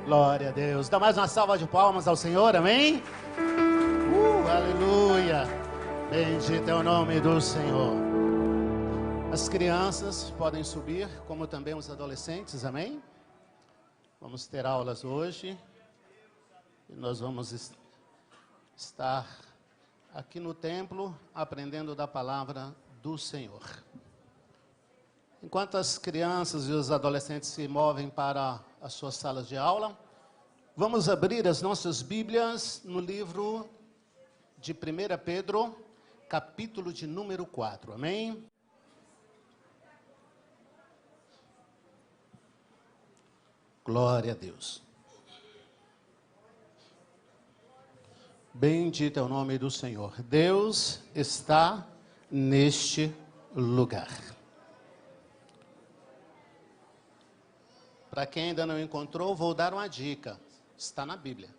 Glória a Deus. Dá mais uma salva de palmas ao Senhor, amém? Aleluia. Bendito é o nome do Senhor. As crianças podem subir, como também os adolescentes, amém? Vamos ter aulas hoje. E nós vamos estar aqui no templo aprendendo da palavra do Senhor. Enquanto as crianças e os adolescentes se movem para as suas salas de aula, vamos abrir as nossas Bíblias no livro de 1 Pedro, capítulo de número 4, amém? Glória a Deus. Bendito é o nome do Senhor. Deus está neste lugar. Para quem ainda não encontrou, vou dar uma dica. Está na Bíblia.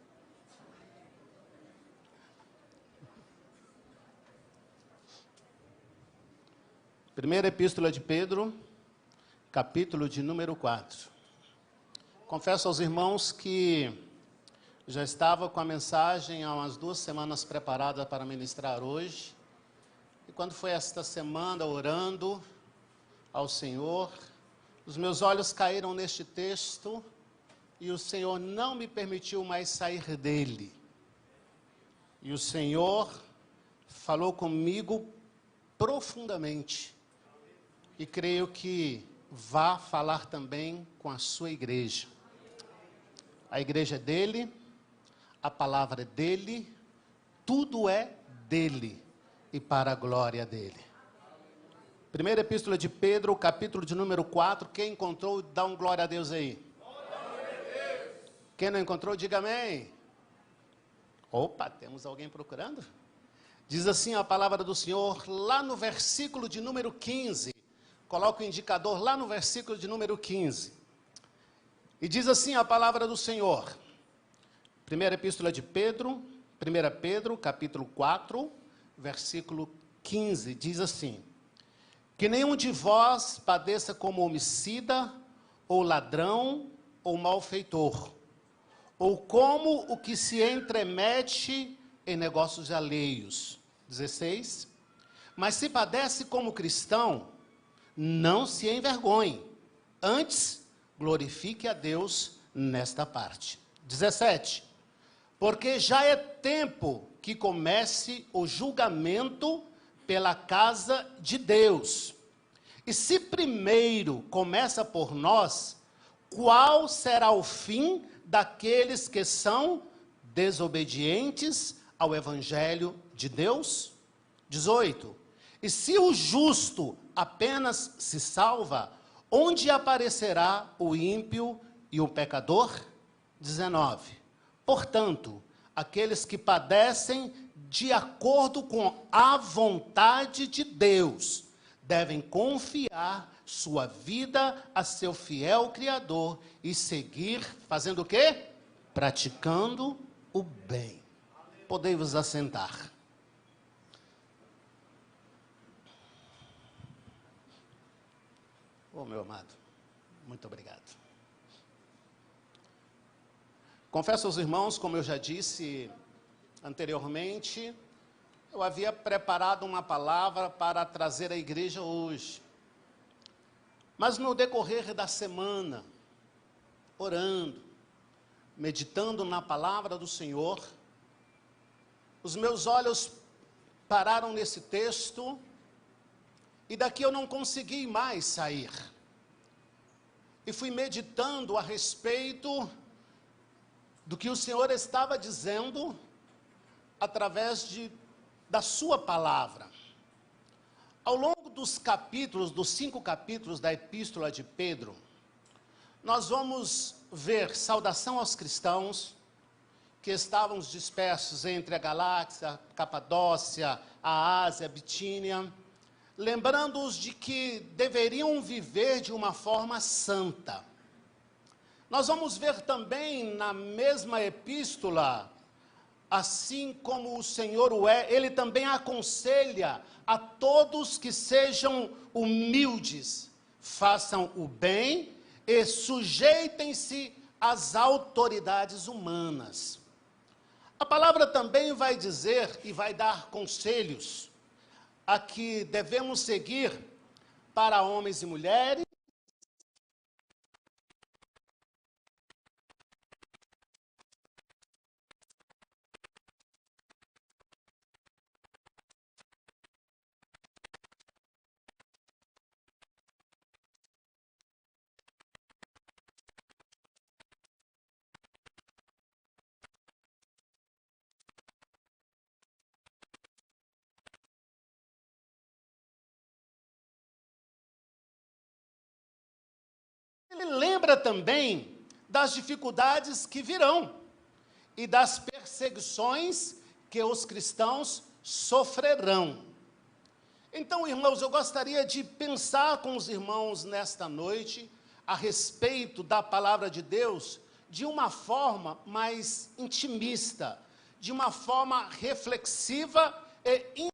Primeira Epístola de Pedro, capítulo de número 4. Confesso aos irmãos que já estava com a mensagem há umas 2 semanas preparada para ministrar hoje. E quando foi esta semana orando ao Senhor, os meus olhos caíram neste texto e o Senhor não me permitiu mais sair dele. E o Senhor falou comigo profundamente. E creio que vá falar também com a sua igreja. A igreja é dele, a palavra é dele, tudo é dele e para a glória dele. Primeira Epístola de Pedro, capítulo de número 4, quem encontrou, dá um glória a Deus aí. Quem não encontrou, diga amém. Opa, temos alguém procurando? Diz assim a palavra do Senhor, lá no versículo de número 15. Coloca o indicador lá no versículo de número 15. E diz assim a palavra do Senhor. Primeira Epístola de Pedro, 1 Pedro, capítulo 4, versículo 15. Diz assim: que nenhum de vós padeça como homicida, ou ladrão, ou malfeitor, ou como o que se entremete em negócios alheios. 16. Mas se padece como cristão, não se envergonhe, antes glorifique a Deus nesta parte. 17. Porque já é tempo que comece o julgamento pela casa de Deus. E se primeiro começa por nós, qual será o fim daqueles que são desobedientes ao Evangelho de Deus? 18. E se o justo apenas se salva, onde aparecerá o ímpio e o pecador? 19. Portanto, aqueles que padecem de acordo com a vontade de Deus, devem confiar sua vida a seu fiel Criador e seguir, fazendo o quê? Praticando o bem. Podei-vos assentar. Oh, meu amado, muito obrigado. Confesso aos irmãos, como eu já disse anteriormente, eu havia preparado uma palavra para trazer à igreja hoje. Mas no decorrer da semana, orando, meditando na palavra do Senhor, os meus olhos pararam nesse texto e daqui eu não consegui mais sair. E fui meditando a respeito do que o Senhor estava dizendo através da sua palavra. Ao longo dos capítulos, dos 5 capítulos da Epístola de Pedro, nós vamos ver saudação aos cristãos que estavam dispersos entre a Galáxia, a Capadócia, a Ásia, a Bitínia, lembrando-os de que deveriam viver de uma forma santa. Nós vamos ver também na mesma epístola, assim como o Senhor o é, ele também aconselha a todos que sejam humildes, façam o bem e sujeitem-se as autoridades humanas. A palavra também vai dizer e vai dar conselhos a que devemos seguir para homens e mulheres, ele lembra também das dificuldades que virão e das perseguições que os cristãos sofrerão. Então, irmãos, eu gostaria de pensar com os irmãos nesta noite a respeito da palavra de Deus de uma forma mais intimista, de uma forma reflexiva e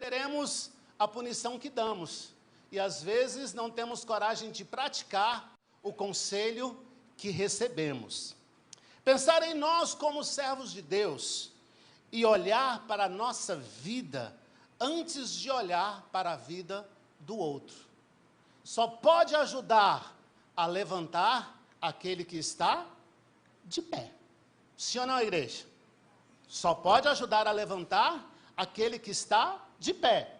teremos a punição que damos. E às vezes não temos coragem de praticar o conselho que recebemos. Pensar em nós como servos de Deus e olhar para a nossa vida antes de olhar para a vida do outro. Só pode ajudar a levantar aquele que está de pé. Sim ou não, igreja? Só pode ajudar a levantar aquele que está de pé.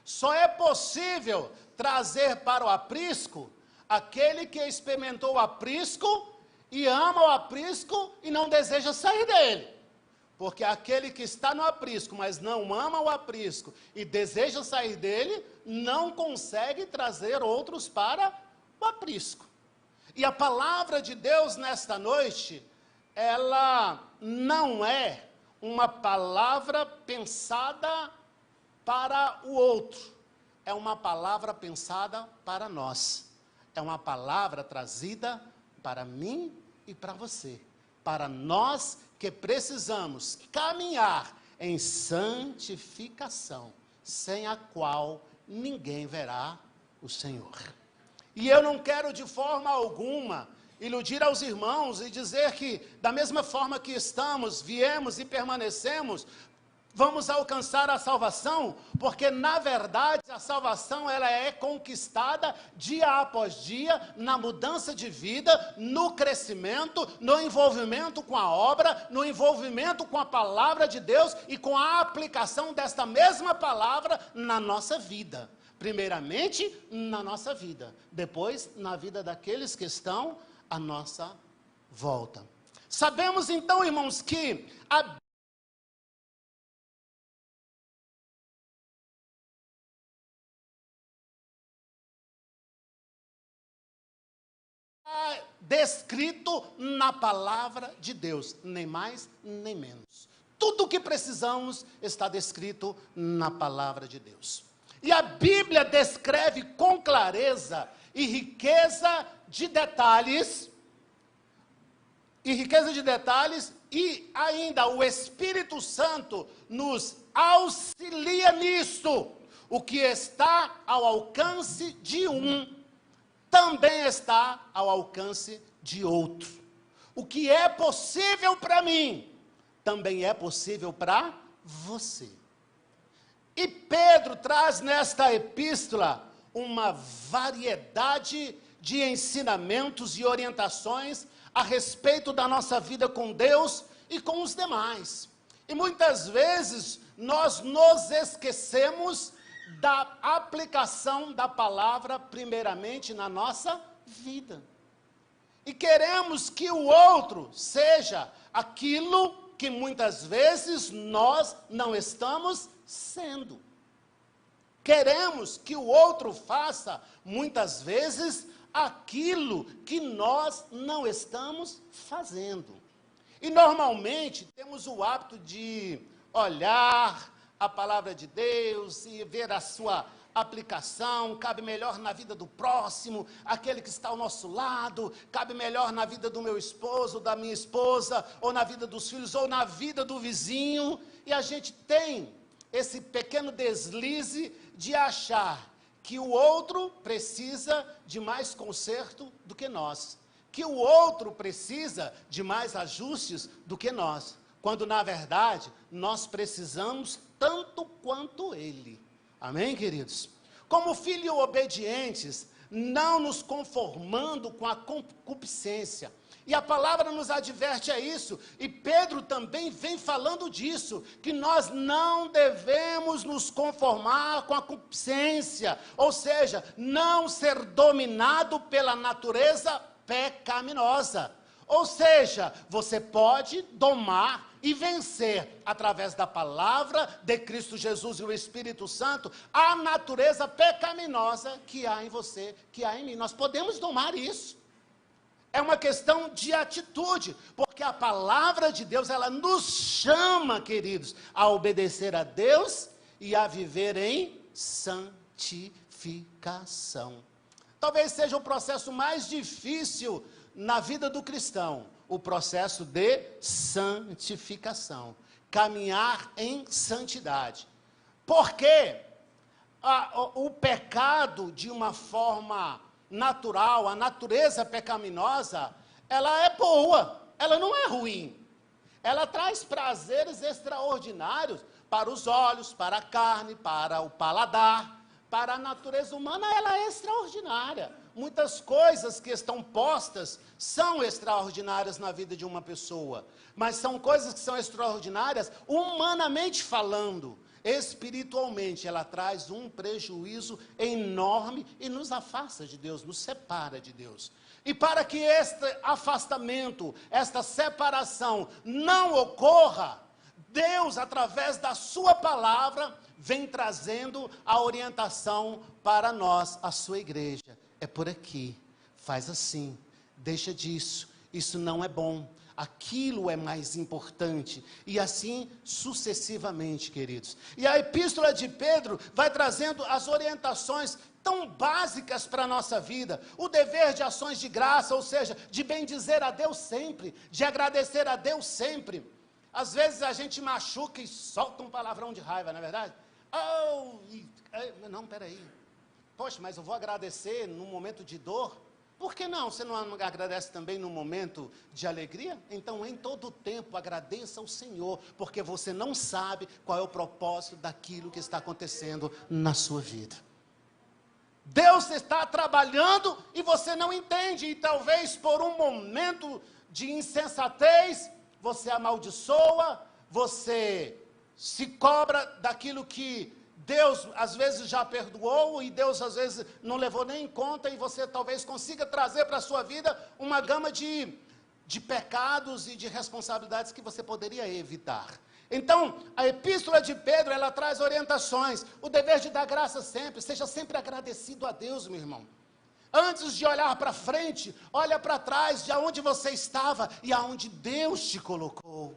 Só é possível trazer para o aprisco aquele que experimentou o aprisco e ama o aprisco e não deseja sair dele. Porque aquele que está no aprisco, mas não ama o aprisco e deseja sair dele, não consegue trazer outros para o aprisco. E a palavra de Deus nesta noite, ela não é uma palavra pensada para o outro, é uma palavra pensada para nós, é uma palavra trazida para mim e para você, para nós que precisamos caminhar em santificação, sem a qual ninguém verá o Senhor. E eu não quero de forma alguma iludir aos irmãos e dizer que, da mesma forma que estamos, viemos e permanecemos, vamos alcançar a salvação, porque na verdade a salvação ela é conquistada dia após dia, na mudança de vida, no crescimento, no envolvimento com a obra, no envolvimento com a palavra de Deus e com a aplicação desta mesma palavra na nossa vida. Primeiramente na nossa vida, depois na vida daqueles que estão à nossa volta. Sabemos então, irmãos, que a descrito na palavra de Deus, nem mais nem menos. Tudo o que precisamos está descrito na palavra de Deus. E a Bíblia descreve com clareza e riqueza de detalhes, e ainda o Espírito Santo nos auxilia nisto. O que está ao alcance de um, também está ao alcance de outro. O que é possível para mim, também é possível para você. E Pedro traz nesta epístola uma variedade de ensinamentos e orientações a respeito da nossa vida com Deus e com os demais. E muitas vezes nós nos esquecemos da aplicação da palavra primeiramente na nossa vida. E queremos que o outro seja aquilo que muitas vezes nós não estamos sendo. Queremos que o outro faça muitas vezes aquilo que nós não estamos fazendo. E normalmente temos o hábito de olhar a palavra de Deus e ver a sua aplicação, cabe melhor na vida do próximo, aquele que está ao nosso lado, cabe melhor na vida do meu esposo, da minha esposa, ou na vida dos filhos, ou na vida do vizinho, e a gente tem esse pequeno deslize de achar que o outro precisa de mais conserto do que nós, que o outro precisa de mais ajustes do que nós, quando na verdade nós precisamos tanto quanto ele. Amém, queridos? Como filhos obedientes, não nos conformando com a concupiscência. E a palavra nos adverte a isso, e Pedro também vem falando disso, que nós não devemos nos conformar com a concupiscência, ou seja, não ser dominado pela natureza pecaminosa. Ou seja, você pode domar e vencer, através da palavra de Cristo Jesus e o Espírito Santo, a natureza pecaminosa que há em você, que há em mim. Nós podemos domar isso. É uma questão de atitude, porque a palavra de Deus, ela nos chama, queridos, a obedecer a Deus e a viver em santificação. Talvez seja o processo mais difícil na vida do cristão, o processo de santificação, caminhar em santidade. Porque o pecado, de uma forma natural, a natureza pecaminosa, ela é boa, ela não é ruim. Ela traz prazeres extraordinários para os olhos, para a carne, para o paladar. Para a natureza humana, ela é extraordinária. Muitas coisas que estão postas são extraordinárias na vida de uma pessoa, mas são coisas que são extraordinárias humanamente falando. Espiritualmente, ela traz um prejuízo enorme e nos afasta de Deus, nos separa de Deus. E para que este afastamento, esta separação não ocorra, Deus, através da sua palavra, vem trazendo a orientação para nós, a sua igreja. É por aqui, faz assim, deixa disso, isso não é bom, aquilo é mais importante, e assim sucessivamente, queridos. E a epístola de Pedro vai trazendo as orientações tão básicas para a nossa vida, o dever de ações de graça, ou seja, de bendizer a Deus sempre, de agradecer a Deus sempre. Às vezes a gente machuca e solta um palavrão de raiva, não é verdade? Não, peraí. Poxa, mas eu vou agradecer no momento de dor? Por que não? Você não agradece também no momento de alegria? Então, em todo tempo, agradeça ao Senhor, porque você não sabe qual é o propósito daquilo que está acontecendo na sua vida. Deus está trabalhando e você não entende, e talvez por um momento de insensatez, você amaldiçoa, você se cobra daquilo que Deus às vezes já perdoou e Deus às vezes não levou nem em conta, e você talvez consiga trazer para a sua vida uma gama de pecados e de responsabilidades que você poderia evitar. Então, a epístola de Pedro, ela traz orientações, o dever de dar graça sempre, seja sempre agradecido a Deus, meu irmão. Antes de olhar para frente, olha para trás, de onde você estava e aonde Deus te colocou.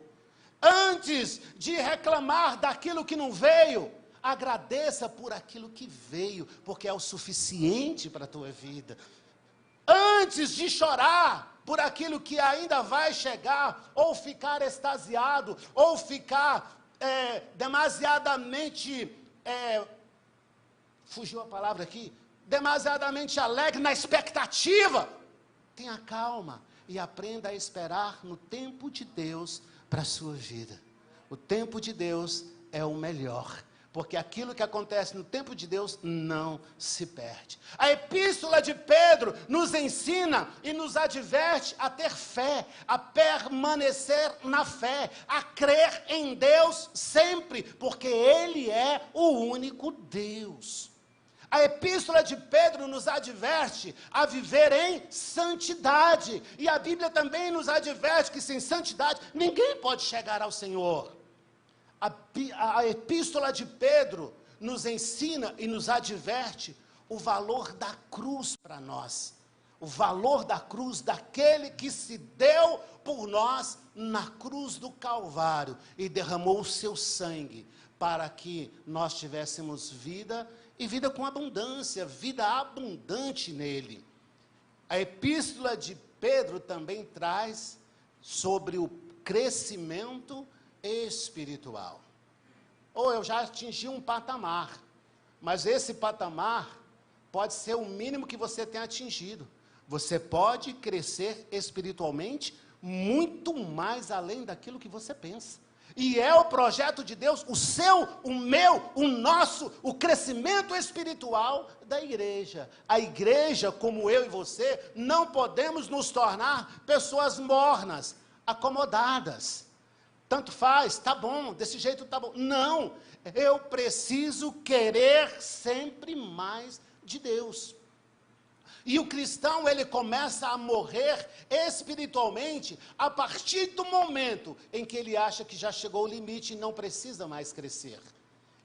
Antes de reclamar daquilo que não veio, agradeça por aquilo que veio, porque é o suficiente para a tua vida. Antes de chorar por aquilo que ainda vai chegar, ou ficar extasiado, ou ficar demasiadamente, fugiu a palavra aqui, demasiadamente alegre na expectativa, tenha calma e aprenda a esperar no tempo de Deus para a sua vida. O tempo de Deus é o melhor, porque aquilo que acontece no tempo de Deus não se perde. A epístola de Pedro nos ensina e nos adverte a ter fé, a permanecer na fé, a crer em Deus sempre, porque Ele é o único Deus. A epístola de Pedro nos adverte a viver em santidade, e a Bíblia também nos adverte que sem santidade ninguém pode chegar ao Senhor. A epístola de Pedro nos ensina e nos adverte o valor da cruz para nós. o valor da cruz, daquele que se deu por nós na cruz do Calvário e derramou o seu sangue para que nós tivéssemos vida e vida com abundância, vida abundante nele. A epístola de Pedro também traz sobre o crescimento espiritual. Ou eu já atingi um patamar, mas esse patamar pode ser o mínimo que você tenha atingido. Você pode crescer espiritualmente muito mais além daquilo que você pensa. E é o projeto de Deus, o seu, o meu, o nosso, o crescimento espiritual da igreja. A igreja, como eu e você, não podemos nos tornar pessoas mornas, acomodadas. Tanto faz, tá bom, desse jeito tá bom. Não, eu preciso querer sempre mais de Deus. E o cristão, ele começa a morrer espiritualmente a partir do momento em que ele acha que já chegou ao limite e não precisa mais crescer.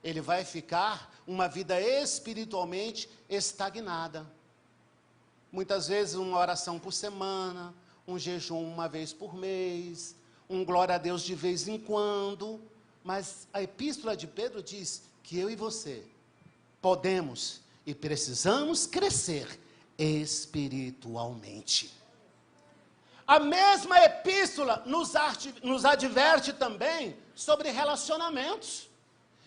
Ele vai ficar uma vida espiritualmente estagnada. Muitas vezes uma oração por semana, um jejum uma vez por mês, um glória a Deus de vez em quando. Mas a epístola de Pedro diz que eu e você podemos e precisamos crescer espiritualmente. A mesma epístola nos adverte também sobre relacionamentos.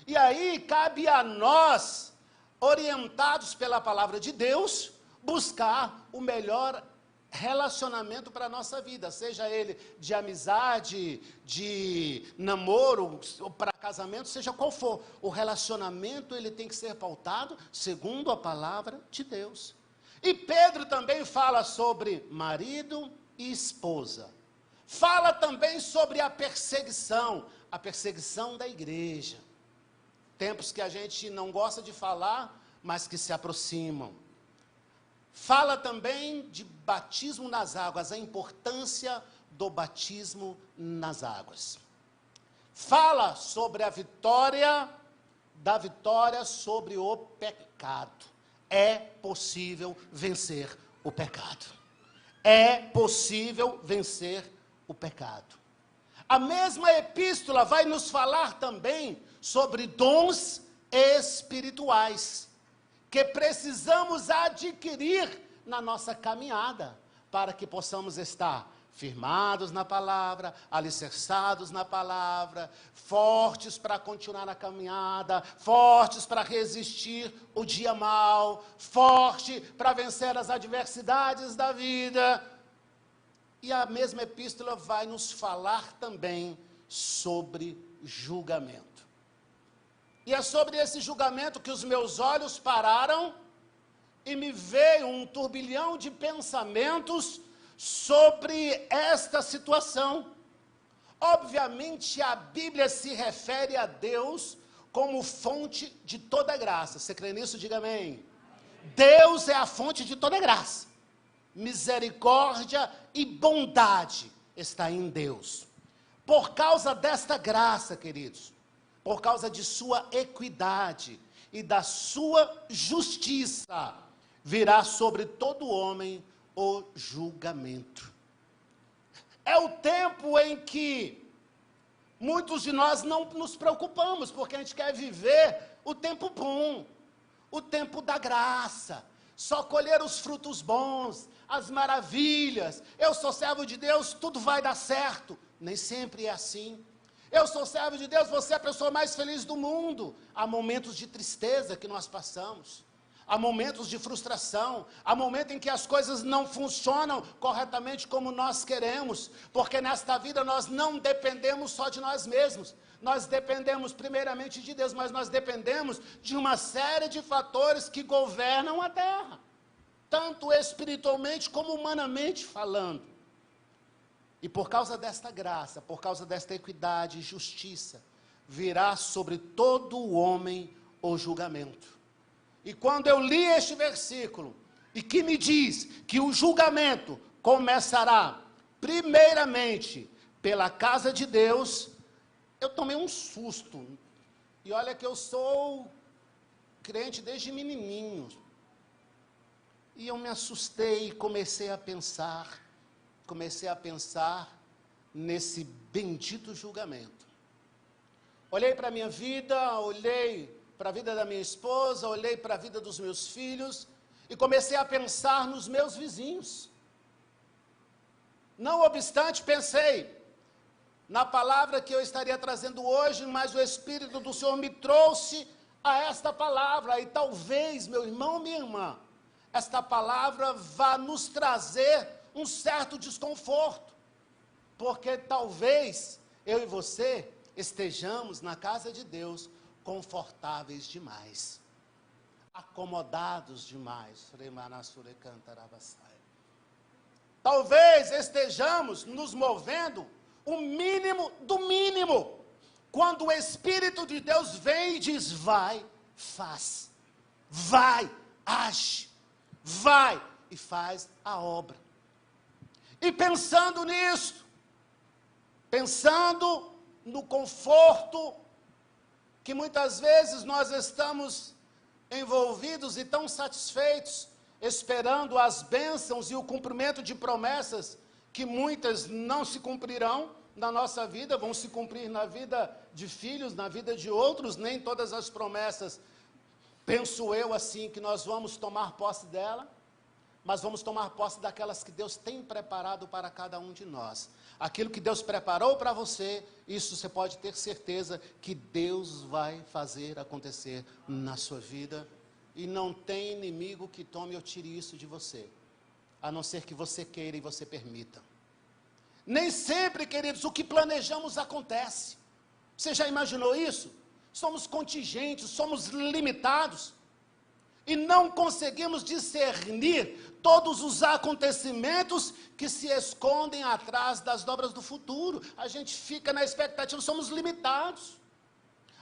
E aí cabe a nós, orientados pela palavra de Deus, buscar o melhor relacionamento para a nossa vida, seja ele de amizade, de namoro, ou para casamento, seja qual for. O relacionamento, ele tem que ser pautado segundo a palavra de Deus. E Pedro também fala sobre marido e esposa. Fala também sobre a perseguição da igreja. Tempos que a gente não gosta de falar, mas que se aproximam. Fala também de batismo nas águas, a importância do batismo nas águas. Fala sobre a vitória sobre o pecado. É possível vencer o pecado. É possível vencer o pecado. A mesma epístola vai nos falar também sobre dons espirituais, que precisamos adquirir na nossa caminhada, para que possamos estar firmados na palavra, alicerçados na palavra, fortes para continuar na caminhada, fortes para resistir o dia mau, forte para vencer as adversidades da vida. E a mesma epístola vai nos falar também sobre julgamento. E é sobre esse julgamento que os meus olhos pararam e me veio um turbilhão de pensamentos sobre esta situação. Obviamente, a Bíblia se refere a Deus como fonte de toda graça. Você crê nisso? Diga amém. Deus é a fonte de toda graça. Misericórdia e bondade está em Deus. Por causa desta graça, queridos, por causa de sua equidade e da sua justiça, virá sobre todo homem o julgamento. É o tempo em que muitos de nós não nos preocupamos, porque a gente quer viver o tempo bom, o tempo da graça, só colher os frutos bons, as maravilhas. Eu sou servo de Deus, tudo vai dar certo. Nem sempre é assim. Eu sou servo de Deus, você é a pessoa mais feliz do mundo. Há momentos de tristeza que nós passamos. Há momentos de frustração, há momentos em que as coisas não funcionam corretamente como nós queremos, porque nesta vida nós não dependemos só de nós mesmos, nós dependemos primeiramente de Deus, mas nós dependemos de uma série de fatores que governam a terra, tanto espiritualmente como humanamente falando. E por causa desta graça, por causa desta equidade e justiça, virá sobre todo o homem o julgamento. E quando eu li este versículo, e que me diz que o julgamento começará primeiramente pela casa de Deus, eu tomei um susto. E olha que eu sou crente desde menininho. E eu me assustei e comecei a pensar nesse bendito julgamento. Olhei para a minha vida, olhei para a vida da minha esposa, olhei para a vida dos meus filhos e comecei a pensar nos meus vizinhos. Não obstante, pensei na palavra que eu estaria trazendo hoje, mas o Espírito do Senhor me trouxe a esta palavra, e talvez, meu irmão, minha irmã, esta palavra vá nos trazer um certo desconforto, porque talvez eu e você estejamos na casa de Deus confortáveis demais, acomodados demais. Talvez estejamos nos movendo o mínimo do mínimo, quando o Espírito de Deus vem e diz: vai, faz, vai, age, vai e faz a obra. E pensando nisso, pensando no conforto que muitas vezes nós estamos envolvidos e tão satisfeitos, esperando as bênçãos e o cumprimento de promessas, que muitas não se cumprirão na nossa vida, vão se cumprir na vida de filhos, na vida de outros, nem todas as promessas, penso eu assim, que nós vamos tomar posse dela, mas vamos tomar posse daquelas que Deus tem preparado para cada um de nós. Aquilo que Deus preparou para você, isso você pode ter certeza que Deus vai fazer acontecer na sua vida, e não tem inimigo que tome ou tire isso de você, a não ser que você queira e você permita. Nem sempre, queridos, o que planejamos acontece. Você já imaginou isso? Somos contingentes, somos limitados, e não conseguimos discernir todos os acontecimentos que se escondem atrás das dobras do futuro. A gente fica na expectativa, somos limitados.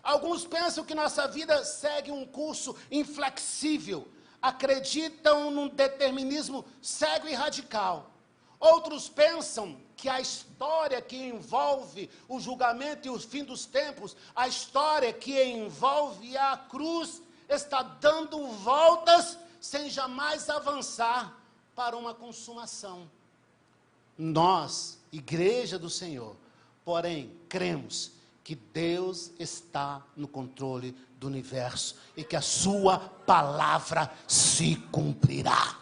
Alguns pensam que nossa vida segue um curso inflexível, acreditam num determinismo cego e radical. Outros pensam que a história que envolve o julgamento e o fim dos tempos, a história que envolve a cruz, está dando voltas sem jamais avançar para uma consumação. Nós, Igreja do Senhor, porém, cremos que Deus está no controle do universo e que a sua palavra se cumprirá.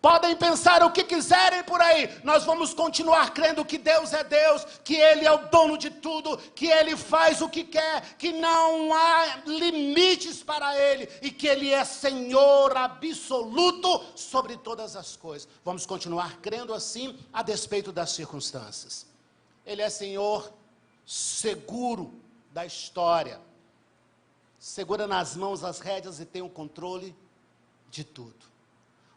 Podem pensar o que quiserem por aí, nós vamos continuar crendo que Deus é Deus, que Ele é o dono de tudo, que Ele faz o que quer, que não há limites para Ele, e que Ele é Senhor absoluto sobre todas as coisas. Vamos continuar crendo assim, a despeito das circunstâncias. Ele é Senhor seguro da história, segura nas mãos as rédeas e tem o controle de tudo.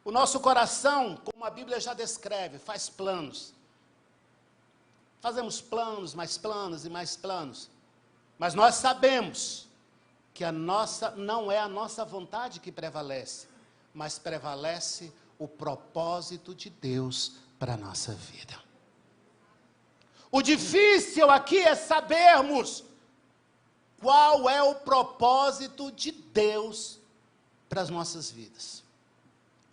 O nosso coração, como a Bíblia já descreve, faz planos. Fazemos planos, mais planos e mais planos. Mas nós sabemos que não é a nossa vontade que prevalece, mas prevalece o propósito de Deus para a nossa vida. O difícil aqui é sabermos qual é o propósito de Deus para as nossas vidas.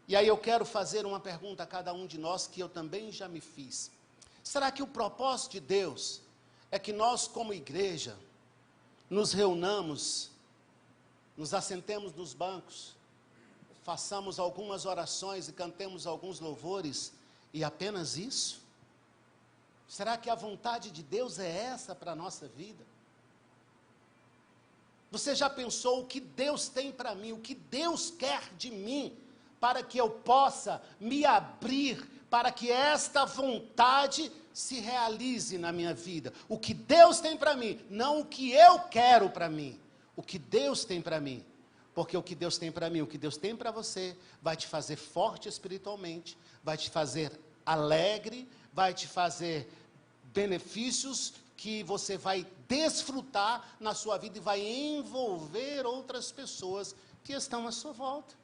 E aí eu quero fazer uma pergunta a cada um de nós, que eu também já me fiz. Será que o propósito de Deus é que nós, como igreja, nos reunamos, nos assentemos nos bancos, façamos algumas orações e cantemos alguns louvores, e apenas isso? Será que a vontade de Deus é essa para a nossa vida? Você já pensou o que Deus tem para mim, o que Deus quer de mim, para que eu possa me abrir, para que esta vontade se realize na minha vida? O que Deus tem para mim, não o que eu quero para mim, o que Deus tem para mim. Porque o que Deus tem para mim, o que Deus tem para você, vai te fazer forte espiritualmente, vai te fazer alegre, vai te fazer benefícios que você vai desfrutar na sua vida e vai envolver outras pessoas que estão à sua volta.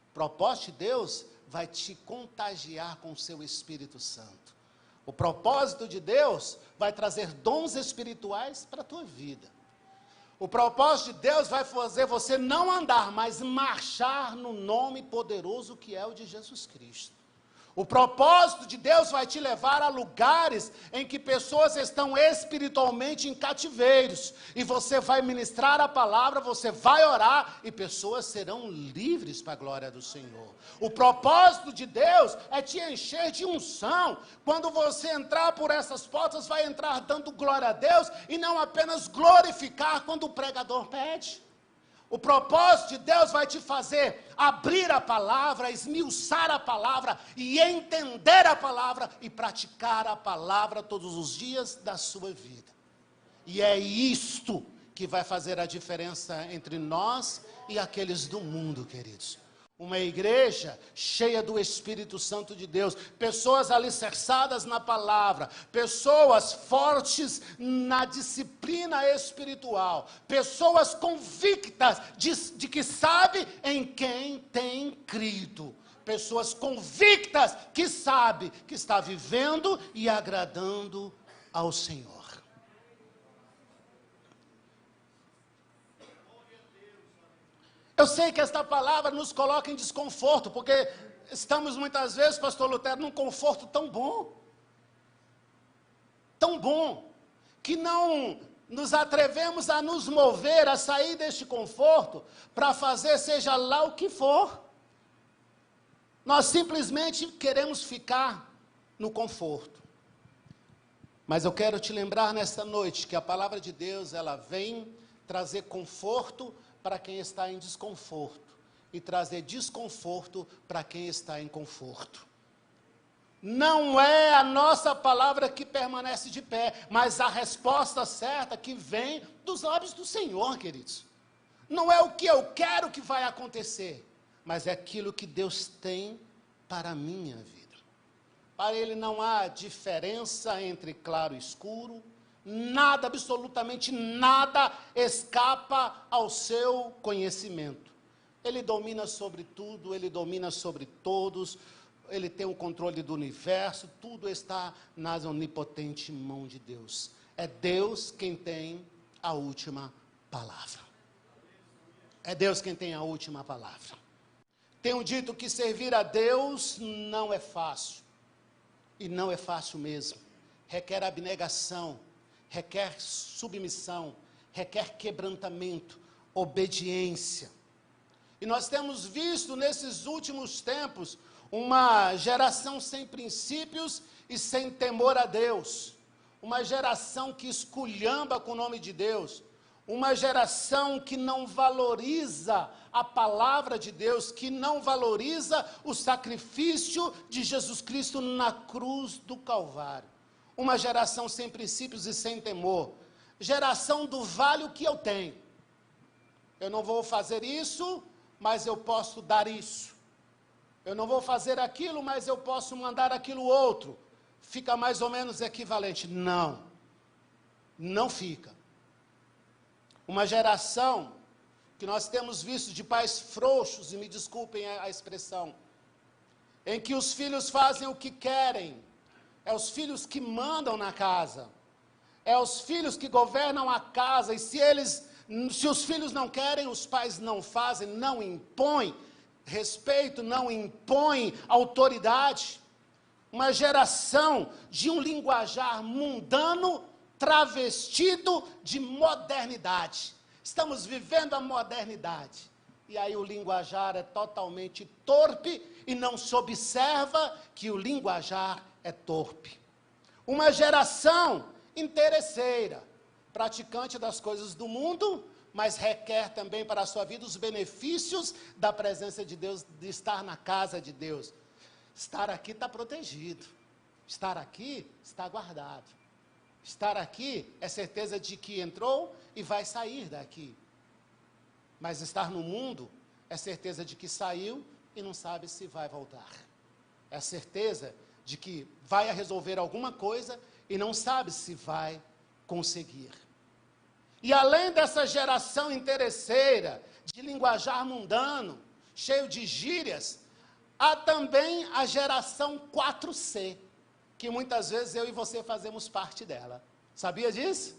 O propósito de Deus vai te contagiar com o seu Espírito Santo. O propósito de Deus vai trazer dons espirituais para a tua vida. O propósito de Deus vai fazer você não andar, mas marchar no nome poderoso que é o de Jesus Cristo. O propósito de Deus vai te levar a lugares em que pessoas estão espiritualmente em cativeiros. E você vai ministrar a palavra, você vai orar e pessoas serão livres para a glória do Senhor. O propósito de Deus é te encher de unção. Quando você entrar por essas portas, vai entrar dando glória a Deus e não apenas glorificar quando o pregador pede. O propósito de Deus vai te fazer abrir a palavra, esmiuçar a palavra e entender a palavra e praticar a palavra todos os dias da sua vida. E é isto que vai fazer a diferença entre nós e aqueles do mundo, queridos. Uma igreja cheia do Espírito Santo de Deus, pessoas alicerçadas na palavra, pessoas fortes na disciplina espiritual, pessoas convictas de que sabe em quem tem crido, pessoas convictas que sabe que está vivendo e agradando ao Senhor. Eu sei que esta palavra nos coloca em desconforto, porque estamos muitas vezes, pastor Lutero, num conforto tão bom, que não nos atrevemos a nos mover, a sair deste conforto, para fazer seja lá o que for. Nós simplesmente queremos ficar no conforto. Mas eu quero te lembrar nesta noite que a palavra de Deus, ela vem trazer conforto para quem está em desconforto, e trazer desconforto para quem está em conforto. Não é a nossa palavra que permanece de pé, mas a resposta certa que vem dos lábios do Senhor, queridos. Não é o que eu quero que vai acontecer, mas é aquilo que Deus tem para a minha vida. Para Ele não há diferença entre claro e escuro, nada, absolutamente nada, escapa ao seu conhecimento. Ele domina sobre tudo, Ele domina sobre todos, Ele tem o controle do universo, tudo está nas onipotente mão de Deus. É Deus quem tem a última palavra. É Deus quem tem a última palavra. Tenho dito que servir a Deus não é fácil, e não é fácil mesmo. Requer abnegação, requer submissão, requer quebrantamento, obediência. E nós temos visto nesses últimos tempos uma geração sem princípios e sem temor a Deus. Uma geração que esculhamba com o nome de Deus. Uma geração que não valoriza a palavra de Deus, que não valoriza o sacrifício de Jesus Cristo na cruz do Calvário. Uma geração sem princípios e sem temor. Geração do vale o que eu tenho. Eu não vou fazer isso, mas eu posso dar isso. Eu não vou fazer aquilo, mas eu posso mandar aquilo outro. Fica mais ou menos equivalente. Não. Não fica. Uma geração que nós temos visto de pais frouxos, e me desculpem a expressão, em que os filhos fazem o que querem. É os filhos que mandam na casa. É os filhos que governam a casa. E se os filhos não querem, os pais não fazem, não impõem respeito, não impõem autoridade. Uma geração de um linguajar mundano travestido de modernidade. Estamos vivendo a modernidade. E aí o linguajar é totalmente torpe e não se observa que o linguajar é torpe. Uma geração interesseira, praticante das coisas do mundo, mas requer também para a sua vida os benefícios da presença de Deus, de estar na casa de Deus. Estar aqui está protegido. Estar aqui está guardado. Estar aqui é certeza de que entrou e vai sair daqui. Mas estar no mundo é certeza de que saiu e não sabe se vai voltar. É a certeza de que vai resolver alguma coisa e não sabe se vai conseguir. E além dessa geração interesseira, de linguajar mundano, cheio de gírias, há também a geração 4C, que muitas vezes eu e você fazemos parte dela. Sabia disso?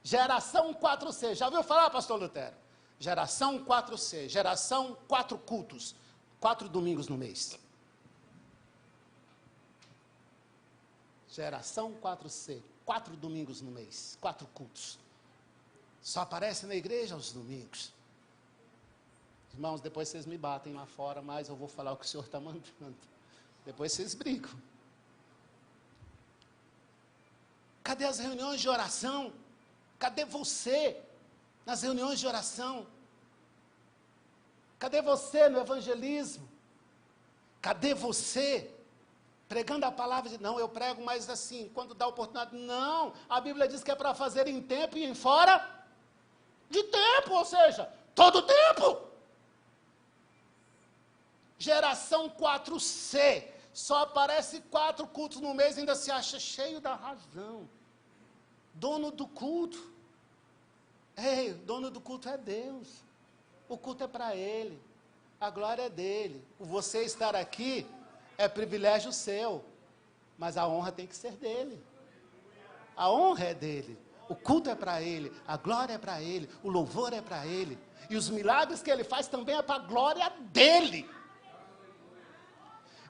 Geração 4C. Já ouviu falar, pastor Lutero? Geração 4C. Geração 4 cultos. 4 domingos no mês. Geração 4C. 4 domingos no mês. 4 cultos. Só aparece na igreja aos domingos. Irmãos, depois vocês me batem lá fora, mas eu vou falar o que o Senhor está mandando. Depois vocês brigam. Cadê as reuniões de oração? Cadê você nas reuniões de oração? Cadê você no evangelismo? Cadê você pregando a palavra de... Não, eu prego, mas assim, quando dá oportunidade... Não, a Bíblia diz que é para fazer em tempo e em fora de tempo, ou seja, todo tempo. Geração 4C, só aparece 4 cultos no mês, ainda se acha cheio da razão. Dono do culto. Ei, o dono do culto é Deus. O culto é para Ele. A glória é dEle. O você estar aqui é privilégio seu, mas a honra tem que ser dEle. A honra é dEle. O culto é para Ele, a glória é para Ele, o louvor é para Ele. E os milagres que Ele faz também é para a glória dEle.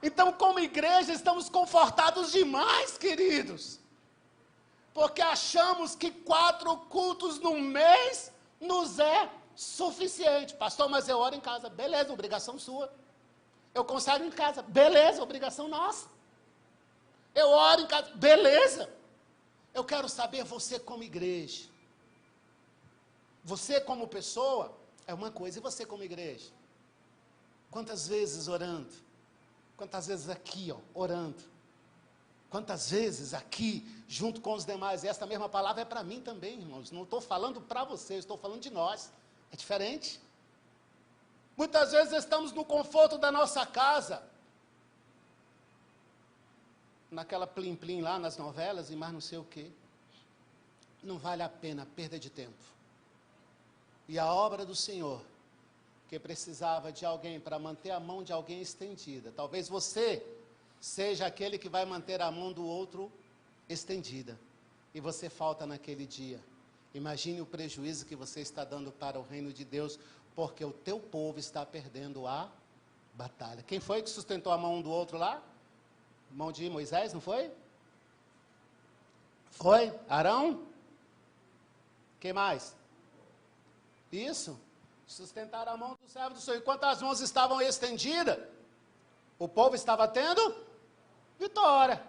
Então, como igreja, estamos confortados demais, queridos. Porque achamos que 4 cultos no mês nos é suficiente. Pastor, mas eu oro em casa. Beleza, obrigação sua. Eu consagro em casa. Beleza, obrigação nossa. Eu oro em casa. Beleza. Eu quero saber você como igreja. Você como pessoa é uma coisa, e você como igreja? Quantas vezes orando? Quantas vezes aqui, orando? Quantas vezes aqui, junto com os demais? E esta mesma palavra é para mim também, irmãos. Não estou falando para vocês, estou falando de nós. É diferente. Muitas vezes estamos no conforto da nossa casa. Naquela plim-plim lá nas novelas e mais não sei o quê. Não vale a pena, perda de tempo. E a obra do Senhor, que precisava de alguém para manter a mão de alguém estendida. Talvez você seja aquele que vai manter a mão do outro estendida. E você falta naquele dia. Imagine o prejuízo que você está dando para o reino de Deus, porque o teu povo está perdendo a batalha. Quem foi que sustentou a mão um do outro lá? Mão de Moisés, não foi? Foi? Arão? Quem mais? Isso. Sustentaram a mão do servo do Senhor. Enquanto as mãos estavam estendidas, o povo estava tendo vitória.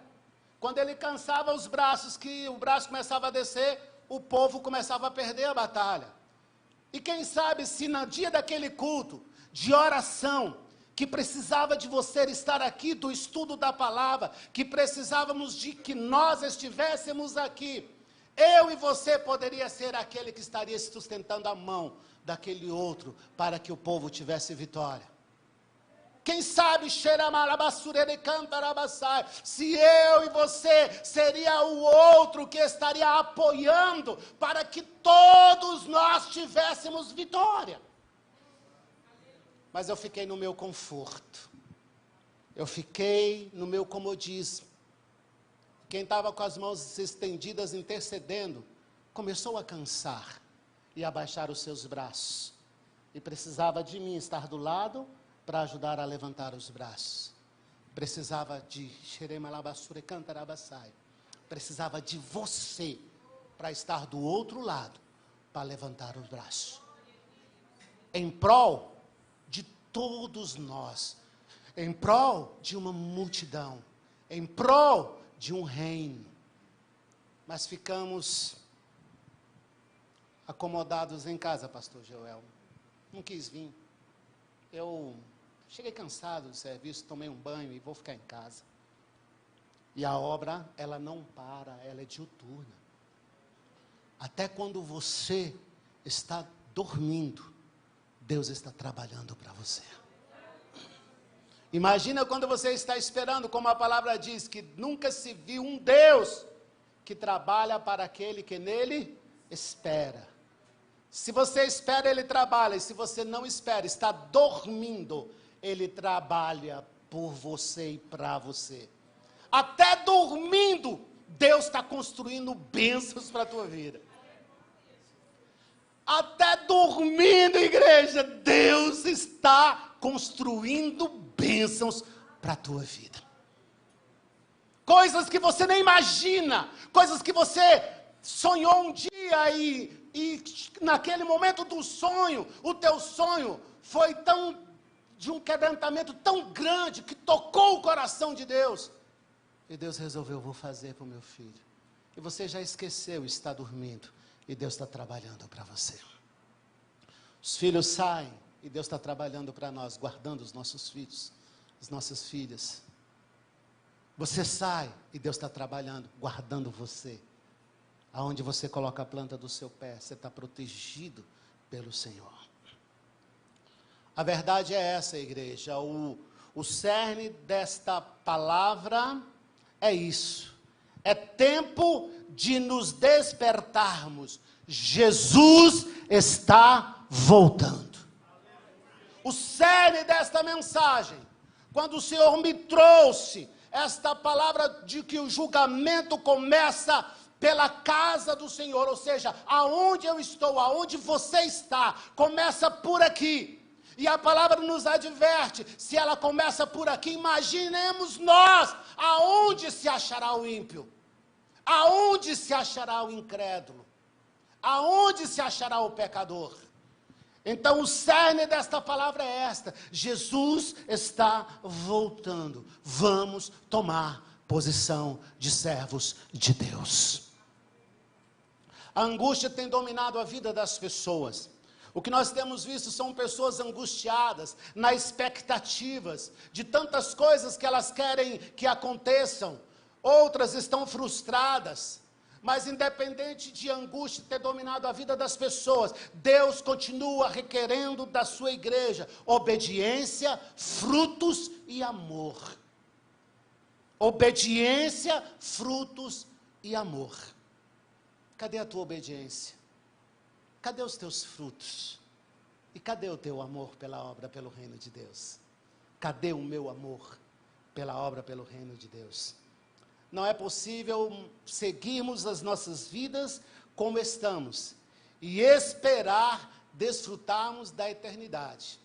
Quando ele cansava os braços, que o braço começava a descer, o povo começava a perder a batalha. E quem sabe se no dia daquele culto de oração, que precisava de você estar aqui, do estudo da palavra, que precisávamos de que nós estivéssemos aqui, eu e você poderia ser aquele que estaria sustentando a mão daquele outro, para que o povo tivesse vitória. Quem sabe, se eu e você seria o outro que estaria apoiando, para que todos nós tivéssemos vitória. Mas eu fiquei no meu conforto, eu fiquei no meu comodismo. Quem estava com as mãos estendidas, intercedendo, começou a cansar e a baixar os seus braços. E precisava de mim estar do lado para ajudar a levantar os braços. Precisava de precisava de você para estar do outro lado, para levantar os braços. Em prol de todos nós, em prol de uma multidão, em prol de um reino. Mas ficamos acomodados em casa, pastor Joel. Não quis vir. Eu cheguei cansado do serviço, tomei um banho e vou ficar em casa. E a obra, ela não para, ela é diuturna. Até quando você está dormindo, Deus está trabalhando para você. Imagina quando você está esperando, como a palavra diz, que nunca se viu um Deus que trabalha para aquele que nele espera. Se você espera, ele trabalha. E se você não espera, está dormindo, ele trabalha por você e para você. Até dormindo, Deus está construindo bênçãos para a tua vida. Até dormindo, igreja, Deus está construindo bênçãos para a tua vida. Coisas que você nem imagina, coisas que você sonhou um dia e naquele momento do sonho, o teu sonho foi de um quebrantamento tão grande que tocou o coração de Deus. E Deus resolveu, vou fazer para o meu filho. E você já esqueceu, está dormindo. E Deus está trabalhando para você. Os filhos saem e Deus está trabalhando para nós, guardando os nossos filhos, as nossas filhas. Você sai e Deus está trabalhando, guardando você. Aonde você coloca a planta do seu pé, você está protegido pelo Senhor. A verdade é essa, igreja. O cerne desta palavra é isso. É tempo de nos despertarmos. Jesus está voltando. O cerne desta mensagem, quando o Senhor me trouxe esta palavra de que o julgamento começa pela casa do Senhor, ou seja, aonde eu estou, aonde você está, começa por aqui. E a palavra nos adverte, se ela começa por aqui, imaginemos nós, aonde se achará o ímpio? Aonde se achará o incrédulo? Aonde se achará o pecador? Então o cerne desta palavra é esta: Jesus está voltando. Vamos tomar posição de servos de Deus. A angústia tem dominado a vida das pessoas. O que nós temos visto são pessoas angustiadas, na expectativas de tantas coisas que elas querem que aconteçam. Outras estão frustradas. Mas independente de angústia ter dominado a vida das pessoas, Deus continua requerendo da sua igreja obediência, frutos e amor. Obediência, frutos e amor. Cadê a tua obediência? Cadê os teus frutos? E cadê o teu amor pela obra, pelo reino de Deus? Cadê o meu amor pela obra, pelo reino de Deus? Não é possível seguirmos as nossas vidas como estamos e esperar desfrutarmos da eternidade,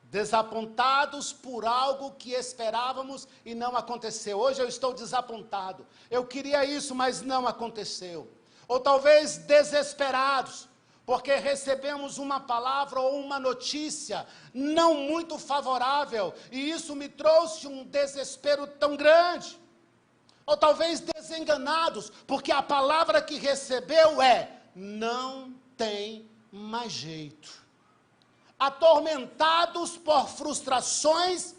desapontados por algo que esperávamos e não aconteceu. Hoje eu estou desapontado, eu queria isso, mas não aconteceu. Ou talvez desesperados, porque recebemos uma palavra ou uma notícia não muito favorável, e isso me trouxe um desespero tão grande. Ou talvez desenganados, porque a palavra que recebeu é: não tem mais jeito. Atormentados por frustrações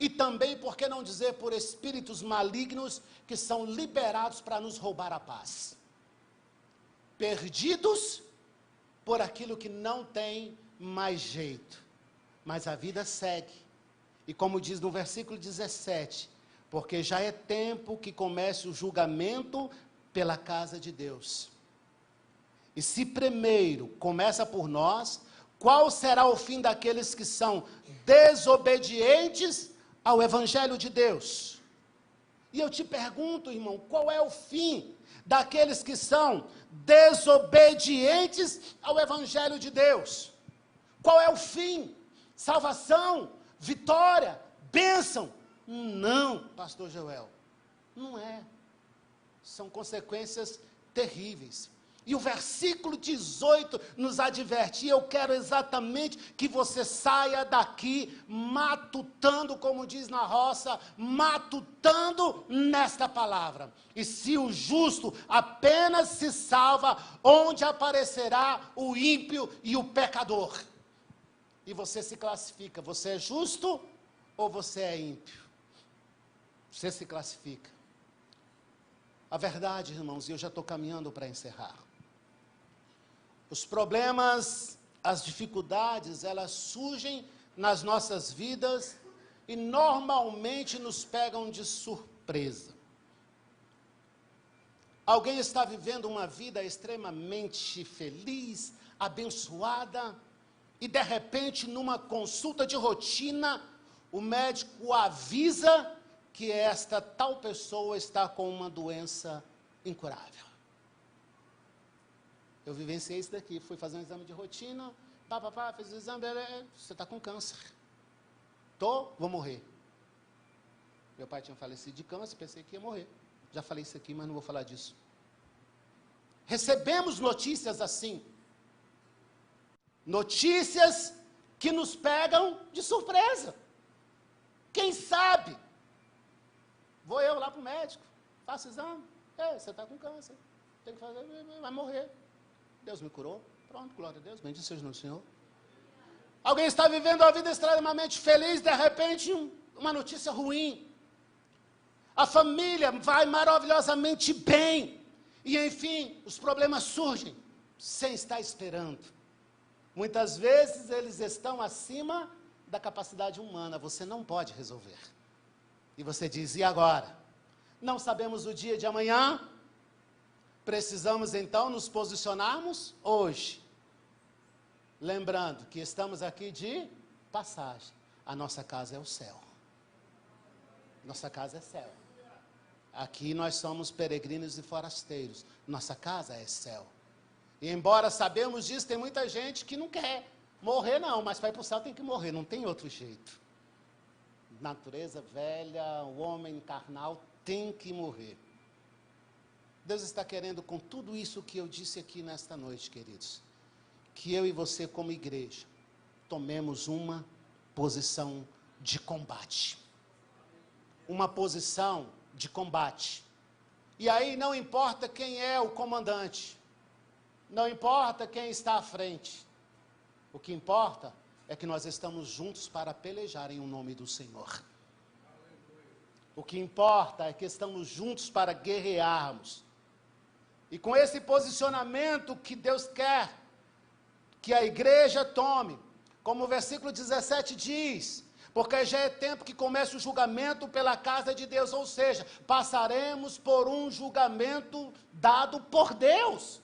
e também, por que não dizer, por espíritos malignos que são liberados para nos roubar a paz. Perdidos por aquilo que não tem mais jeito. Mas a vida segue. E como diz no versículo 17, porque já é tempo que comece o julgamento pela casa de Deus. E se primeiro começa por nós, qual será o fim daqueles que são desobedientes ao Evangelho de Deus? E eu te pergunto, irmão, qual é o fim daqueles que são desobedientes ao Evangelho de Deus? Qual é o fim? Salvação, vitória, bênção? Não, pastor Joel, não é. São consequências terríveis. E o versículo 18 nos adverte, e eu quero exatamente que você saia daqui matutando, como diz na roça, matutando nesta palavra. E se o justo apenas se salva, onde aparecerá o ímpio e o pecador? E você se classifica, você é justo ou você é ímpio? Você se classifica. A verdade, irmãos, e eu já estou caminhando para encerrar. Os problemas, as dificuldades, elas surgem nas nossas vidas e normalmente nos pegam de surpresa. Alguém está vivendo uma vida extremamente feliz, abençoada, e de repente, numa consulta de rotina, o médico avisa que esta tal pessoa está com uma doença incurável. Eu vivenciei isso daqui, fui fazer um exame de rotina, fiz o exame, você está com câncer. Vou morrer. Meu pai tinha falecido de câncer, pensei que ia morrer. Já falei isso aqui, mas não vou falar disso. Recebemos notícias assim. Notícias que nos pegam de surpresa. Quem sabe? Vou eu lá para o médico, faço exame. Você está com câncer, tem que fazer, vai morrer. Deus me curou, pronto, glória a Deus, bendito seja o Senhor. Alguém está vivendo a vida extremamente feliz, de repente uma notícia ruim. A família vai maravilhosamente bem. E enfim, os problemas surgem sem estar esperando. Muitas vezes eles estão acima da capacidade humana, você não pode resolver. E você diz, e agora? Não sabemos o dia de amanhã, precisamos então nos posicionarmos hoje. Lembrando que estamos aqui de passagem, a nossa casa é o céu. Nossa casa é céu. Aqui nós somos peregrinos e forasteiros, nossa casa é céu. E embora sabemos disso, tem muita gente que não quer morrer não, mas para ir para o céu tem que morrer, não tem outro jeito. Natureza velha, o homem carnal tem que morrer. Deus está querendo com tudo isso que eu disse aqui nesta noite, queridos, que eu e você como igreja, tomemos uma posição de combate. Uma posição de combate. E aí não importa quem é o comandante, não importa quem está à frente, o que importa é que nós estamos juntos para pelejar em nome do Senhor. O que importa é que estamos juntos para guerrearmos. E com esse posicionamento que Deus quer que a igreja tome, como o versículo 17 diz, porque já é tempo que comece o julgamento pela casa de Deus, ou seja, passaremos por um julgamento dado por Deus.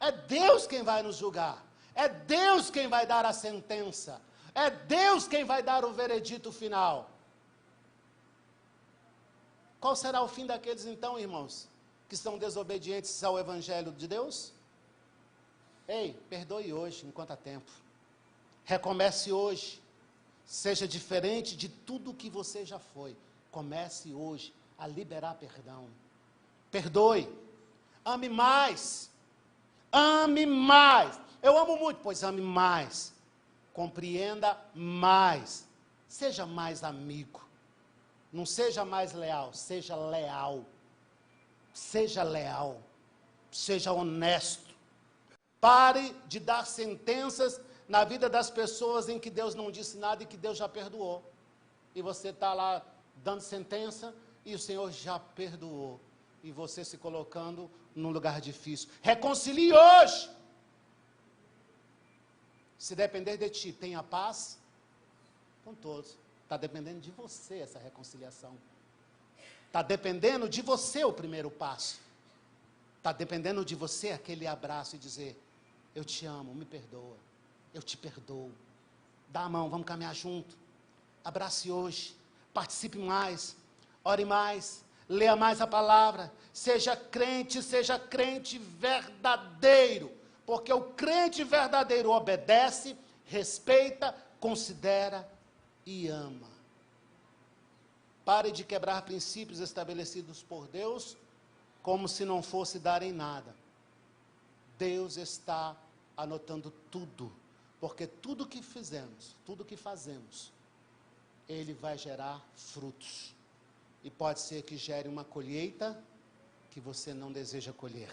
É Deus quem vai nos julgar, é Deus quem vai dar a sentença, é Deus quem vai dar o veredito final. Qual será o fim daqueles então, irmãos, que são desobedientes ao Evangelho de Deus? Ei, perdoe hoje, enquanto há tempo. Recomece hoje. Seja diferente de tudo que você já foi. Comece hoje a liberar perdão. Perdoe. Ame mais. Ame mais. Eu amo muito, pois ame mais. Compreenda mais. Seja mais amigo. Não seja mais leal, seja leal. Seja leal. Seja honesto. Pare de dar sentenças na vida das pessoas em que Deus não disse nada e que Deus já perdoou. E você está lá dando sentença e o Senhor já perdoou. E você se colocando num lugar difícil. Reconcilie hoje. Se depender de ti, tenha paz com todos. Está dependendo de você essa reconciliação. Está dependendo de você o primeiro passo. Está dependendo de você aquele abraço e dizer, eu te amo, me perdoa. Eu te perdoo. Dá a mão, vamos caminhar junto. Abrace hoje. Participe mais. Ore mais. Leia mais a palavra. Seja crente verdadeiro. Porque o crente verdadeiro obedece, respeita, considera e ama. Pare de quebrar princípios estabelecidos por Deus, como se não fosse dar em nada. Deus está anotando tudo. Porque tudo que fizemos, tudo que fazemos, ele vai gerar frutos. E pode ser que gere uma colheita que você não deseja colher.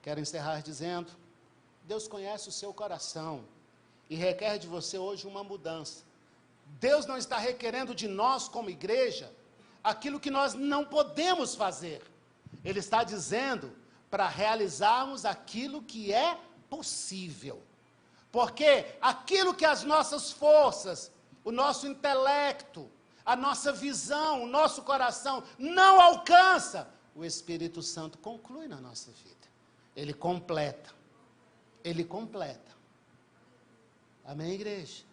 Quero encerrar dizendo, Deus conhece o seu coração e requer de você hoje uma mudança. Deus não está requerendo de nós como igreja aquilo que nós não podemos fazer. Ele está dizendo para realizarmos aquilo que é possível. Porque aquilo que as nossas forças, o nosso intelecto, a nossa visão, o nosso coração não alcança, o Espírito Santo conclui na nossa vida. Ele completa. Ele completa. Amém, igreja?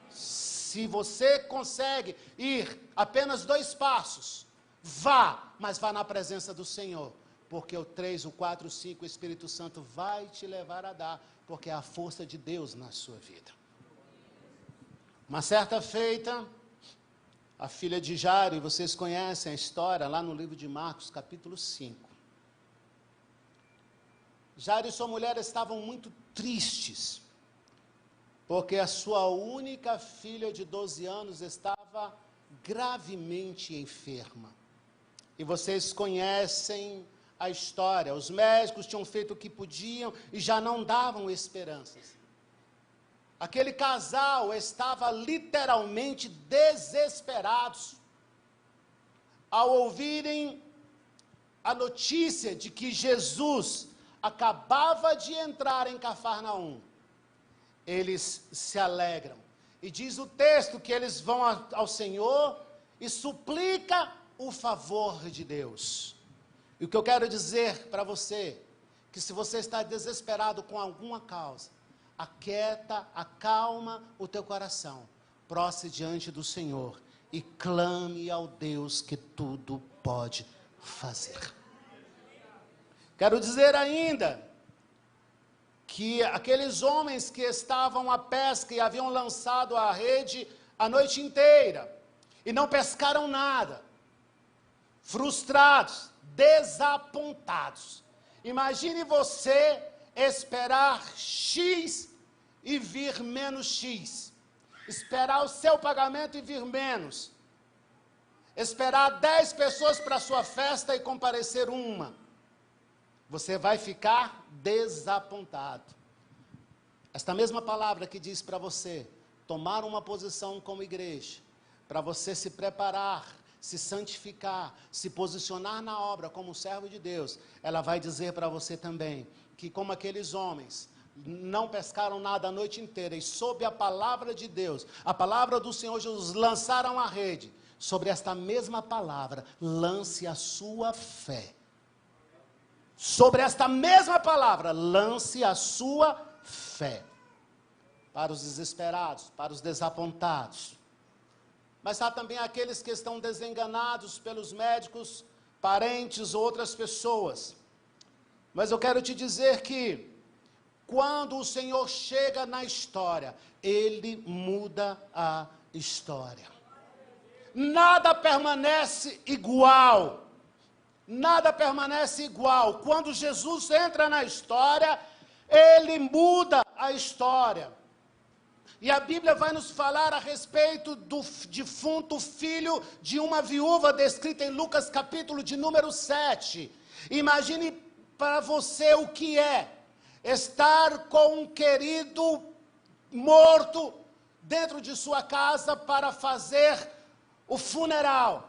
Se você consegue ir apenas 2 passos, vá, mas vá na presença do Senhor. porque o 3, o 4, o 5, o Espírito Santo vai te levar a dar, porque é a força de Deus na sua vida. Uma certa feita, a filha de Jairo, e vocês conhecem a história lá no livro de Marcos, capítulo 5. Jairo e sua mulher estavam muito tristes, porque a sua única filha de 12 anos estava gravemente enferma. E vocês conhecem a história, os médicos tinham feito o que podiam e já não davam esperanças. Aquele casal estava literalmente desesperados ao ouvirem a notícia de que Jesus acabava de entrar em Cafarnaum. Eles se alegram. E diz o texto que eles vão ao Senhor e suplica o favor de Deus. E o que eu quero dizer para você, que se você está desesperado com alguma causa, aquieta, acalma o teu coração, prostre diante do Senhor e clame ao Deus que tudo pode fazer. Quero dizer ainda que aqueles homens que estavam à pesca e haviam lançado a rede a noite inteira e não pescaram nada, frustrados, desapontados. Imagine você esperar X e vir menos X, esperar o seu pagamento e vir menos, esperar 10 pessoas para a sua festa e comparecer uma. Você vai ficar desapontado. Esta mesma palavra que diz para você tomar uma posição como igreja, para você se preparar, se santificar, se posicionar na obra como servo de Deus, ela vai dizer para você também, que como aqueles homens não pescaram nada a noite inteira, e sob a palavra de Deus, a palavra do Senhor Jesus, lançaram a rede, sobre esta mesma palavra, lance a sua fé. Sobre esta mesma palavra, lance a sua fé. Para os desesperados, para os desapontados. Mas há também aqueles que estão desenganados pelos médicos, parentes ou outras pessoas. Mas eu quero te dizer que, quando o Senhor chega na história, Ele muda a história. Nada permanece igual. Nada permanece igual. Quando Jesus entra na história, Ele muda a história. E a Bíblia vai nos falar a respeito do defunto filho de uma viúva, descrita em Lucas capítulo de número 7. Imagine para você o que é estar com um querido morto dentro de sua casa para fazer o funeral.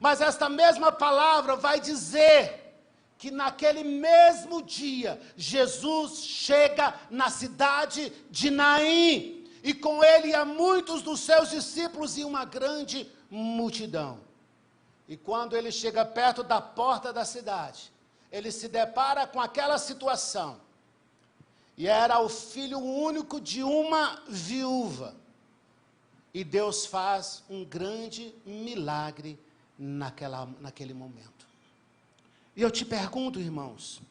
Mas esta mesma palavra vai dizer que naquele mesmo dia, Jesus chega na cidade de Naim, e com ele há muitos dos seus discípulos e uma grande multidão. E quando ele chega perto da porta da cidade, ele se depara com aquela situação. E era o filho único de uma viúva. E Deus faz um grande milagre naquele momento. E eu te pergunto, irmãos,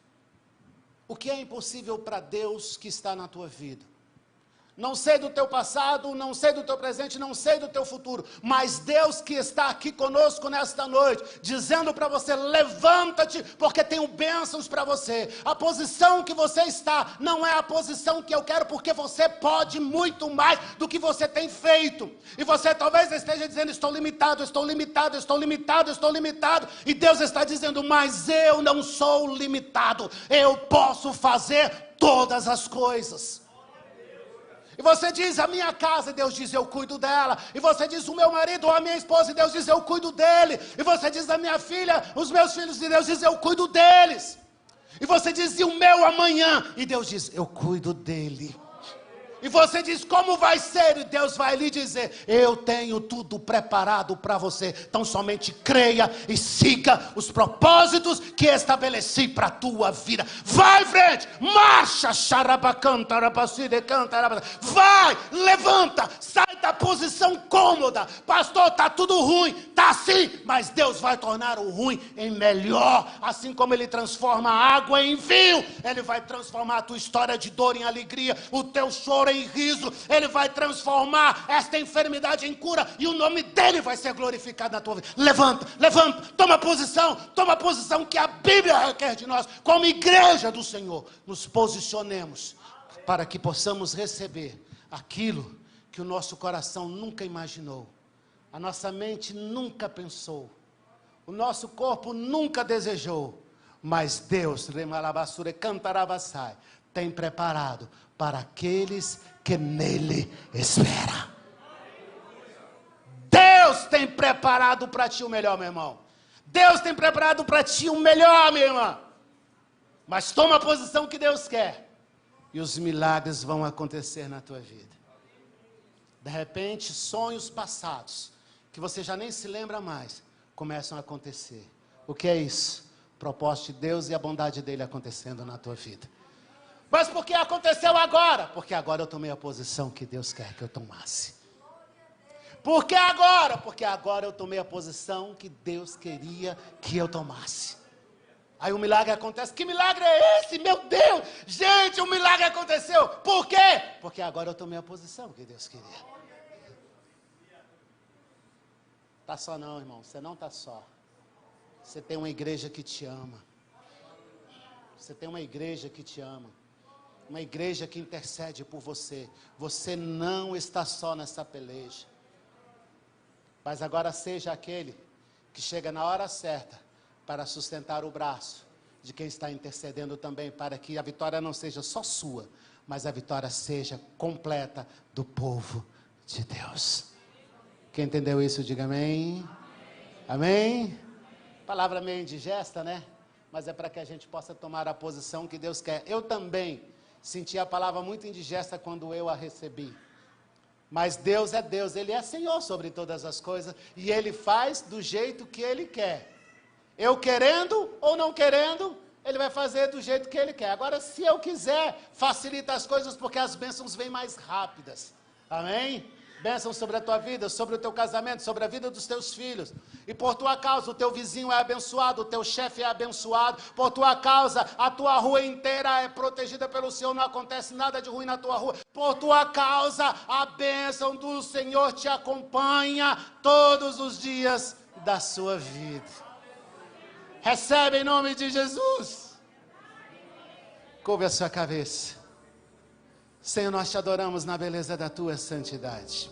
o que é impossível para Deus que está na tua vida? Não sei do teu passado, não sei do teu presente, não sei do teu futuro, mas Deus que está aqui conosco nesta noite, dizendo para você, levanta-te, porque tenho bênçãos para você. A posição que você está, não é a posição que eu quero, porque você pode muito mais do que você tem feito. E você talvez esteja dizendo, estou limitado, estou limitado, estou limitado, estou limitado. E Deus está dizendo, mas eu não sou limitado, eu posso fazer todas as coisas. E você diz, a minha casa, e Deus diz, eu cuido dela. E você diz, o meu marido ou a minha esposa, e Deus diz, eu cuido dele. E você diz, a minha filha, os meus filhos, e Deus diz, eu cuido deles. E você diz, e o meu amanhã, e Deus diz, eu cuido dele. E você diz, como vai ser? E Deus vai lhe dizer, eu tenho tudo preparado para você. Então somente creia e siga os propósitos que estabeleci para a tua vida. Vai em frente, marcha, vai, levanta, sai da posição cômoda. Pastor, está tudo ruim, está assim, mas Deus vai tornar o ruim em melhor. Assim como Ele transforma a água em vinho, Ele vai transformar a tua história de dor em alegria, o teu choro em riso. Ele vai transformar esta enfermidade em cura, e o nome dEle vai ser glorificado na tua vida. Levanta, levanta, toma posição que a Bíblia requer de nós, como igreja do Senhor. Nos posicionemos para que possamos receber aquilo que o nosso coração nunca imaginou, a nossa mente nunca pensou, o nosso corpo nunca desejou, mas Deus tem preparado para aqueles que nele esperam. Deus tem preparado para ti o melhor, meu irmão. Deus tem preparado para ti o melhor, minha irmã. Mas toma a posição que Deus quer, e os milagres vão acontecer na tua vida. De repente, sonhos passados, que você já nem se lembra mais, começam a acontecer. O que é isso? O propósito de Deus e a bondade dele acontecendo na tua vida. Mas por que aconteceu agora? Porque agora eu tomei a posição que Deus quer que eu tomasse. Por que agora? Porque agora eu tomei a posição que Deus queria que eu tomasse. Aí o milagre acontece. Que milagre é esse? Meu Deus! Gente, o milagre aconteceu. Por quê? Porque agora eu tomei a posição que Deus queria. Está só não, irmão. Você não está só. Você tem uma igreja que te ama. Você tem uma igreja que te ama. Uma igreja que intercede por você. Você não está só nessa peleja. Mas agora seja aquele que chega na hora certa para sustentar o braço de quem está intercedendo também, para que a vitória não seja só sua, mas a vitória seja completa do povo de Deus. Quem entendeu isso, diga amém. Amém? Palavra meio indigesta, né? Mas é para que a gente possa tomar a posição que Deus quer. Eu também senti a palavra muito indigesta quando eu a recebi. Mas Deus é Deus, Ele é Senhor sobre todas as coisas, e Ele faz do jeito que Ele quer. Eu querendo ou não querendo, Ele vai fazer do jeito que Ele quer. Agora, se eu quiser, facilita as coisas, porque as bênçãos vêm mais rápidas. Amém? Bênção sobre a tua vida, sobre o teu casamento, sobre a vida dos teus filhos. E por tua causa, o teu vizinho é abençoado, o teu chefe é abençoado. Por tua causa, a tua rua inteira é protegida pelo Senhor, não acontece nada de ruim na tua rua. Por tua causa, a bênção do Senhor te acompanha todos os dias da sua vida. Recebe em nome de Jesus. Curva a sua cabeça. Senhor, nós te adoramos na beleza da tua santidade.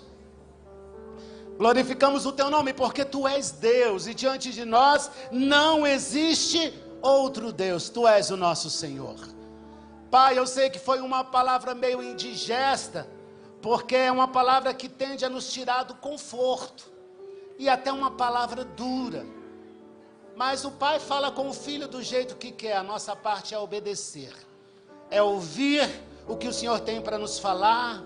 Glorificamos o teu nome porque tu és Deus e diante de nós não existe outro Deus. Tu és o nosso Senhor. Pai, eu sei que foi uma palavra meio indigesta, porque é uma palavra que tende a nos tirar do conforto e até uma palavra dura. Mas o Pai fala com o Filho do jeito que quer. A nossa parte é obedecer, é ouvir o que o Senhor tem para nos falar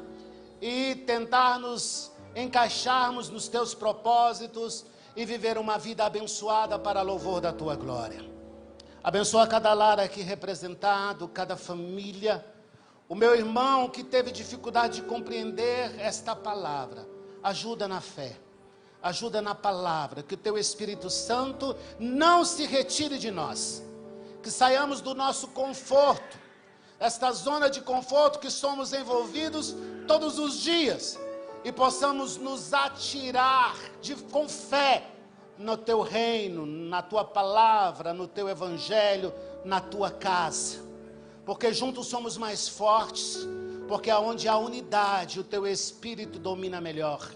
e tentar nos encaixarmos nos teus propósitos e viver uma vida abençoada para louvor da tua glória. Abençoa cada lar aqui representado, cada família, o meu irmão que teve dificuldade de compreender esta palavra. Ajuda na fé, ajuda na palavra, que o teu Espírito Santo não se retire de nós, que saiamos do nosso conforto, esta zona de conforto que somos envolvidos todos os dias, e possamos nos atirar com fé no teu reino, na tua palavra, no teu evangelho, na tua casa, porque juntos somos mais fortes, porque onde há unidade, o teu Espírito domina melhor.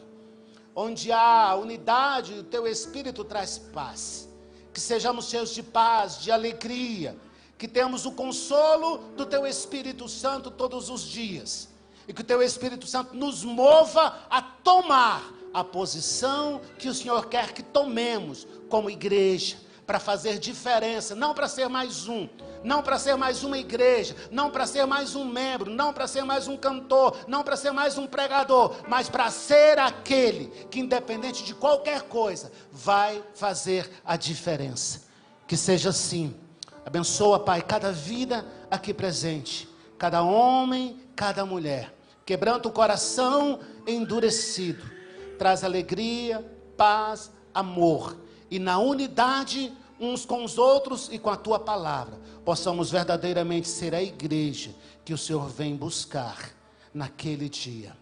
Onde há unidade, o teu Espírito traz paz. Que sejamos cheios de paz, de alegria, que temos o consolo do teu Espírito Santo todos os dias, e que o teu Espírito Santo nos mova a tomar a posição que o Senhor quer que tomemos como igreja, para fazer diferença, não para ser mais um, não para ser mais uma igreja, não para ser mais um membro, não para ser mais um cantor, não para ser mais um pregador, mas para ser aquele que, independente de qualquer coisa, vai fazer a diferença. Que seja assim. Abençoa, Pai, cada vida aqui presente, cada homem, cada mulher. Quebranta o coração endurecido. Traz alegria, paz, amor. E na unidade uns com os outros e com a tua palavra, possamos verdadeiramente ser a igreja que o Senhor vem buscar naquele dia.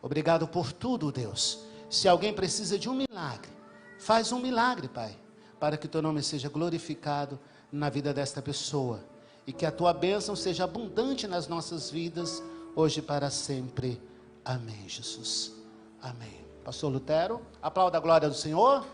Obrigado por tudo, Deus. Se alguém precisa de um milagre, faz um milagre, Pai, para que o teu nome seja glorificado na vida desta pessoa. E que a tua bênção seja abundante nas nossas vidas, hoje e para sempre. Amém, Jesus. Amém. Pastor Lutero, aplauda a glória do Senhor.